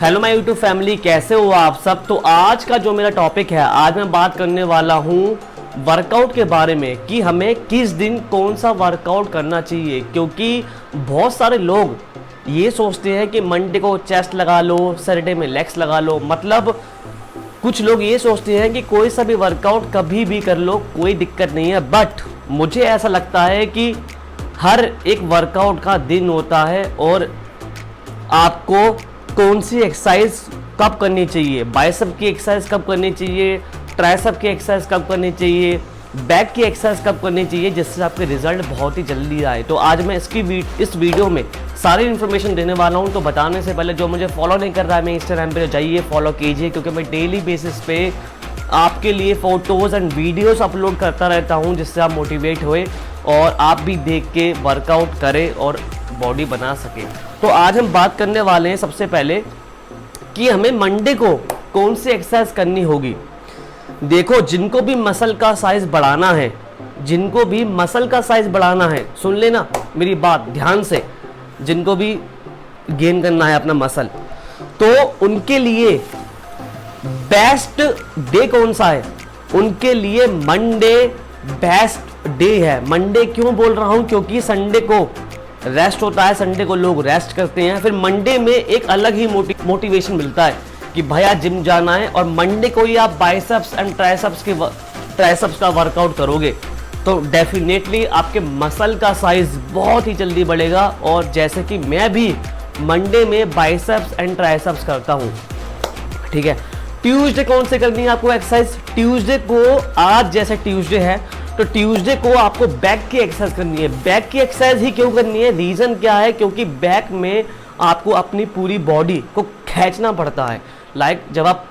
Hello my YouTube family, कैसे हो आप सब। तो आज का जो मेरा टॉपिक है, आज मैं बात करने वाला हूँ वर्कआउट के बारे में कि हमें किस दिन कौन सा वर्कआउट करना चाहिए। क्योंकि बहुत सारे लोग ये सोचते हैं कि मंडे को चेस्ट लगा लो, सैटरडे में लेग्स लगा लो। मतलब कुछ लोग ये सोचते हैं कि कोई सा भी वर्कआउट कभी भी कर लो, कोई दिक्कत नहीं है। बट मुझे ऐसा लगता है कि हर एक वर्कआउट का दिन होता है और आपको कौन सी एक्सरसाइज कब करनी चाहिए, बाइसेप की एक्सरसाइज कब करनी चाहिए, ट्राइसेप की एक्सरसाइज कब करनी चाहिए, बैक की एक्सरसाइज कब करनी चाहिए, जिससे आपके रिजल्ट बहुत ही जल्दी आए। तो आज मैं इस वीडियो में सारी इन्फॉर्मेशन देने वाला हूं। तो बताने से पहले जो मुझे फॉलो नहीं कर रहा है, मैं इंस्टाग्राम पे जाइए, फॉलो कीजिए, क्योंकि मैं डेली बेसिस पे आपके लिए फ़ोटोज़ एंड वीडियोज़ अपलोड करता रहता हूँ, जिससे आप मोटिवेट हुए और आप भी देख के वर्कआउट करें और बॉडी बना सके। तो आज हम बात करने वाले हैं सबसे पहले कि हमें मंडे को कौन सी एक्सरसाइज करनी होगी। देखो, जिनको भी मसल का साइज बढ़ाना है, जिनको भी मसल का साइज बढ़ाना है, सुन लेना मेरी बात ध्यान से, जिनको भी गेन करना है अपना मसल, तो उनके लिए बेस्ट डे कौन सा है? उनके लिए मंडे बेस्ट डे है। मंडे क्यों बोल रहा हूं? क्योंकि संडे को रेस्ट होता है, संडे को लोग रेस्ट करते हैं। फिर मंडे में एक अलग ही मोटिवेशन मिलता है कि भाई आज जिम जाना है, और मंडे को ही आप बाइसेप्स एंड ट्राइसेप्स का वर्कआउट करोगे तो डेफिनेटली आपके मसल का साइज बहुत ही जल्दी बढ़ेगा। और जैसे कि मैं भी मंडे में बाइसेप्स एंड ट्राइसेप्स करता हूँ, ठीक है। ट्यूसडे कौन से करनी है आपको एक्सरसाइज? ट्यूसडे को, आज जैसे ट्यूसडे है तो ट्यूसडे को आपको बैक की एक्सरसाइज करनी है। बैक की एक्सरसाइज ही क्यों करनी है? रीज़न क्या है? क्योंकि बैक में आपको अपनी पूरी बॉडी को खींचना पड़ता है। लाइक जब आप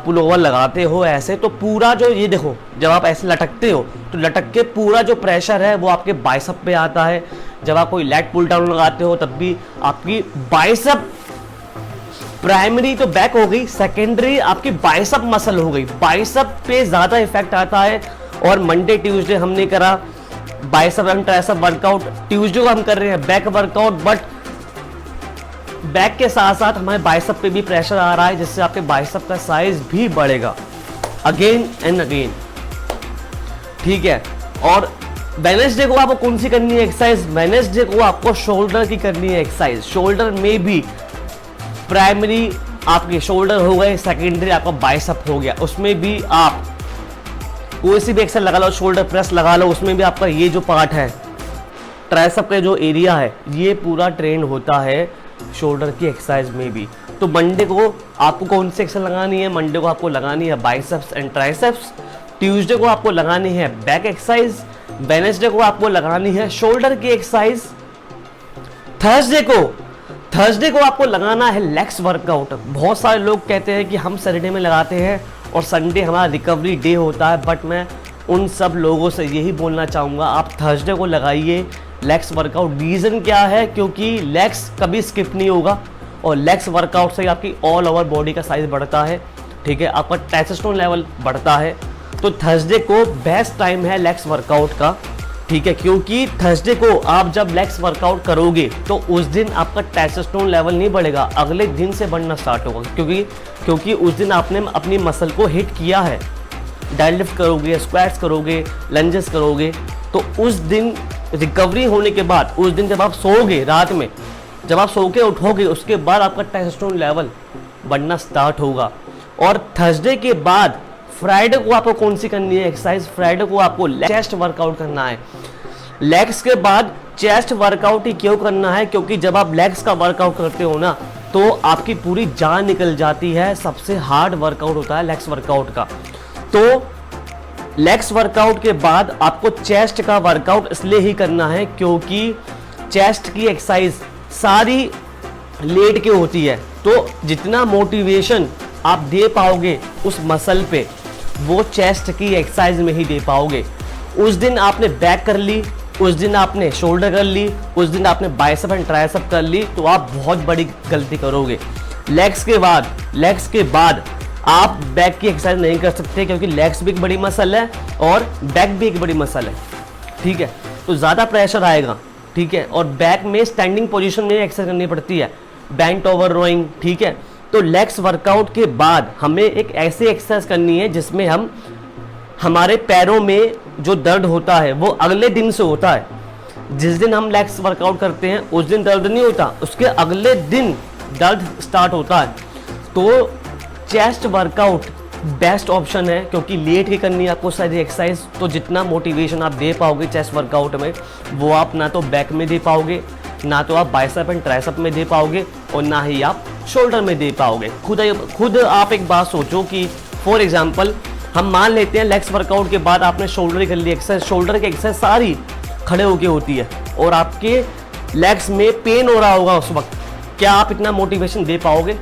पुल ओवर लगाते हो ऐसे, तो पूरा जो ये देखो, जब आप ऐसे लटकते हो तो लटक के पूरा जो प्रेशर है वो आपके बाइसेप पे आता है। जब आप कोई लेग पुल डाउन लगाते हो तब भी आपकी बाइसेप, प्राइमरी तो बैक हो गई, सेकेंडरी आपकी बाइसेप मसल हो गई, बाइसेप पे ज़्यादा इफेक्ट आता है। और मंडे ट्यूसडे हमने करा bicep and tricep workout, Tuesday को हम कर रहे हैं बैक वर्कआउट, बट बैक के साथ साथ हमारे बाइसेप पे भी प्रेशर आ रहा है, जिससे आपके बाइसेप का साइज भी बढ़ेगा अगेन एंड अगेन, ठीक है। और वेडनेसडे को आपको कौन सी करनी है एक्सरसाइज? वेडनेसडे को आपको शोल्डर की करनी है एक्सरसाइज। शोल्डर में भी प्राइमरी आपके शोल्डर हो गए, सेकेंडरी आपका बाइसेप हो गया, उसमें भी आप कोई सी भी एक्सरसाइज लगा लो, शोल्डर प्रेस लगा लो, उसमें भी आपका ये जो पार्ट है, ट्राइसेप का जो एरिया है, ये पूरा ट्रेंड होता है शोल्डर की एक्सरसाइज में भी। तो मंडे को आपको कौन सी एक्सरसाइज लगानी है? मंडे को आपको लगानी है बाइसेप्स एंड ट्राइसेप्स, ट्यूसडे को आपको लगानी है बैक एक्सरसाइज, वेडनेसडे को आपको लगानी है शोल्डर की एक्सरसाइज, थर्सडे को आपको लगाना है लेग्स वर्कआउट। बहुत सारे लोग कहते हैं कि हम सैटरडे में लगाते हैं और संडे हमारा रिकवरी डे होता है, बट मैं उन सब लोगों से यही बोलना चाहूँगा, आप थर्सडे को लगाइए लेग्स वर्कआउट। रीज़न क्या है? क्योंकि लेग्स कभी स्किप नहीं होगा और लेग्स वर्कआउट से आपकी ऑल ओवर बॉडी का साइज बढ़ता है, ठीक है, आपका टेस्टोस्टेरोन लेवल बढ़ता है। तो थर्सडे को बेस्ट टाइम है लेग्स वर्कआउट का, ठीक है, क्योंकि थर्सडे को आप जब लेग्स वर्कआउट करोगे तो उस दिन आपका टेस्टोस्टेरोन लेवल नहीं बढ़ेगा, अगले दिन से बढ़ना स्टार्ट होगा, क्योंकि उस दिन आपने अपनी मसल को हिट किया है। डेडलिफ्ट करोगे, स्क्वाट्स करोगे, लंजेस करोगे, तो उस दिन रिकवरी होने के बाद, उस दिन जब आप सोओगे रात में, जब आप सो के उठोगे, उसके बाद आपका टेस्टोस्टेरोन लेवल बढ़ना स्टार्ट होगा। और थर्सडे के बाद फ्राइडे को आपको कौन सी करनी है एक्सरसाइज? फ्राइडे को आपको चेस्ट वर्कआउट करना है। लेग्स के बाद चेस्ट वर्कआउट ही क्यों करना है? क्योंकि जब आप लेग्स का वर्कआउट करते हो ना, तो आपकी पूरी जान निकल जाती है। सबसे हार्ड वर्कआउट होता है लेग्स वर्कआउट का। तो लेग्स वर्कआउट के बाद आपको चेस्ट का वर्कआउट इसलिए ही करना है क्योंकि चेस्ट की एक्सरसाइज सारी लेट के होती है, तो जितना मोटिवेशन आप दे पाओगे उस मसल पे, वो चेस्ट की एक्सरसाइज में ही दे पाओगे। उस दिन आपने बैक कर ली, उस दिन आपने शोल्डर कर ली, उस दिन आपने बाइसेप एंड ट्राइसेप कर ली, तो आप बहुत बड़ी गलती करोगे। लेग्स के बाद आप बैक की एक्सरसाइज नहीं कर सकते, क्योंकि लेग्स भी एक बड़ी मसल है और बैक भी एक बड़ी मसल है, ठीक है। तो ज़्यादा प्रेशर आएगा, ठीक है। और बैक में स्टैंडिंग पोजीशन में एक्सरसाइज करनी पड़ती है, बेंट ओवर रोइंग, ठीक है। तो लेग्स वर्कआउट के बाद हमें एक ऐसी एक्सरसाइज करनी है जिसमें हम हमारे पैरों में जो दर्द होता है वो अगले दिन से होता है। जिस दिन हम लेग्स वर्कआउट करते हैं उस दिन दर्द नहीं होता, उसके अगले दिन दर्द स्टार्ट होता है। तो चेस्ट वर्कआउट बेस्ट ऑप्शन है, क्योंकि लेट के करनी है आपको सारी एक्सरसाइज। तो जितना मोटिवेशन आप दे पाओगे चेस्ट वर्कआउट में, वो आप ना तो बैक में दे पाओगे, ना तो आप बाइसेप एंड ट्राइसेप में दे पाओगे, और ना ही आप शोल्डर में दे पाओगे। खुद आप एक बात सोचो कि फॉर एग्जांपल हम मान लेते हैं लेग्स वर्कआउट के बाद आपने शोल्डर कर ली एक्सरसाइज, शोल्डर की एक्सरसाइज सारी खड़े होके होती है और आपके लेग्स में पेन हो रहा होगा उस वक्त, क्या आप इतना मोटिवेशन दे पाओगे?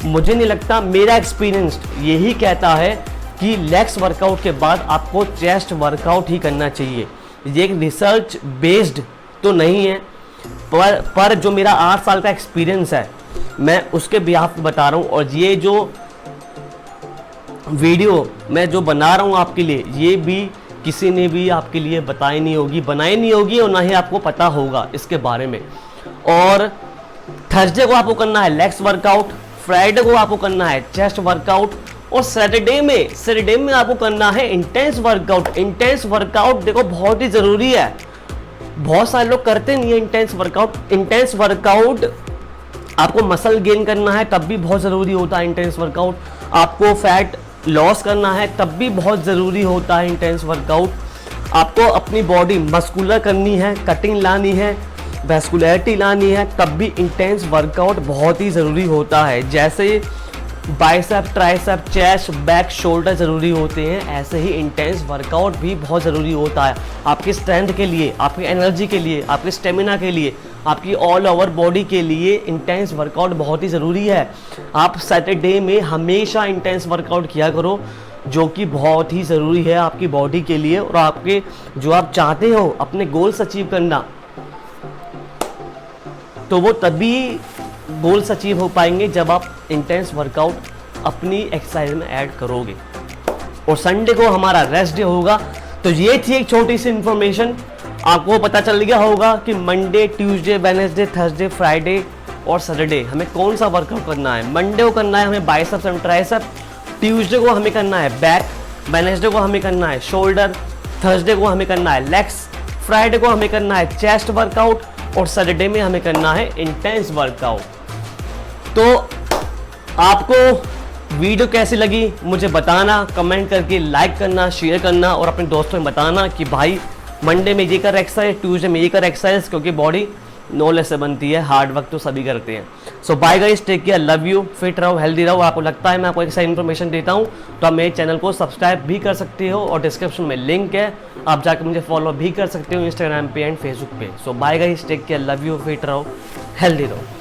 मुझे नहीं लगता। मेरा एक्सपीरियंस यही कहता है कि लेग्स वर्कआउट के बाद आपको चेस्ट वर्कआउट ही करना चाहिए। ये एक रिसर्च बेस्ड तो नहीं है, पर जो मेरा 8 साल का एक्सपीरियंस है मैं उसके बिहाफ पे बता रहा हूँ। और ये जो वीडियो मैं जो बना रहा हूँ आपके लिए, ये भी किसी ने भी आपके लिए बनाई नहीं होगी और ना ही आपको पता होगा इसके बारे में। और थर्सडे को आपको करना है लेग्स वर्कआउट, फ्राइडे को आपको करना है चेस्ट वर्कआउट, और सैटरडे में आपको करना है इंटेंस वर्कआउट। इंटेंस वर्कआउट देखो बहुत ही ज़रूरी है, बहुत सारे लोग करते नहीं है इंटेंस वर्कआउट। इंटेंस वर्कआउट आपको मसल गेन करना है तब भी बहुत ज़रूरी होता है इंटेंस वर्कआउट। आपको फैट लॉस करना है तब भी बहुत ज़रूरी होता है इंटेंस वर्कआउट। आपको अपनी बॉडी मस्कुलर करनी है, कटिंग लानी है, वैस्कुलरिटी लानी है, तब भी इंटेंस वर्कआउट बहुत ही ज़रूरी होता है। जैसे bicep, tricep, chest, back, shoulder ज़रूरी होते हैं, ऐसे ही इंटेंस वर्कआउट भी बहुत ज़रूरी होता है आपकी स्ट्रेंथ के लिए, आपकी एनर्जी के लिए, आपके स्टेमिना के लिए, आपकी ऑल ओवर बॉडी के लिए इंटेंस वर्कआउट बहुत ही ज़रूरी है। आप सैटरडे में हमेशा इंटेंस वर्कआउट किया करो, जो कि बहुत ही ज़रूरी है आपकी बॉडी के लिए और आपके जो आप चाहते हो अपने गोल्स अचीव करना, तो वो तभी गोल्स अचीव हो पाएंगे जब आप इंटेंस वर्कआउट अपनी एक्सरसाइज में ऐड करोगे। और संडे को हमारा रेस्ट डे होगा। तो ये थी एक छोटी सी इंफॉर्मेशन, आपको पता चल गया होगा कि Monday, Tuesday, Wednesday, Thursday, Friday और सैटरडे हमें कौन सा वर्कआउट करना है। मंडे को करना है हमें बाइसेप्स एंड ट्राइसेप, ट्यूसडे को हमें करना है बैक, वेडनेसडे को हमें करना है शोल्डर, थर्सडे को हमें करना है लेग्स, फ्राइडे को हमें करना है चेस्ट वर्कआउट, और सैटरडे में हमें करना है इंटेंस वर्कआउट। तो आपको वीडियो कैसी लगी मुझे बताना, कमेंट करके लाइक करना, शेयर करना और अपने दोस्तों में बताना कि भाई मंडे में ये कर एक्सरसाइज, ट्यूसडे में ये कर एक्सरसाइज, क्योंकि बॉडी नॉलेज से बनती है, हार्ड वर्क तो सभी करते हैं। So bye guys, take care, love you, fit रहो, हेल्दी रहो। आपको लगता है मैं आपको एक सही इन्फॉर्मेशन देता हूँ तो आप मेरे चैनल को सब्सक्राइब भी कर सकते हो और डिस्क्रिप्शन में लिंक है, आप जाकर मुझे फॉलो भी कर सकते हो इंस्टाग्राम पे एंड फेसबुक पे। So bye guys, take care, love you, fit रहो, हेल्दी रहो।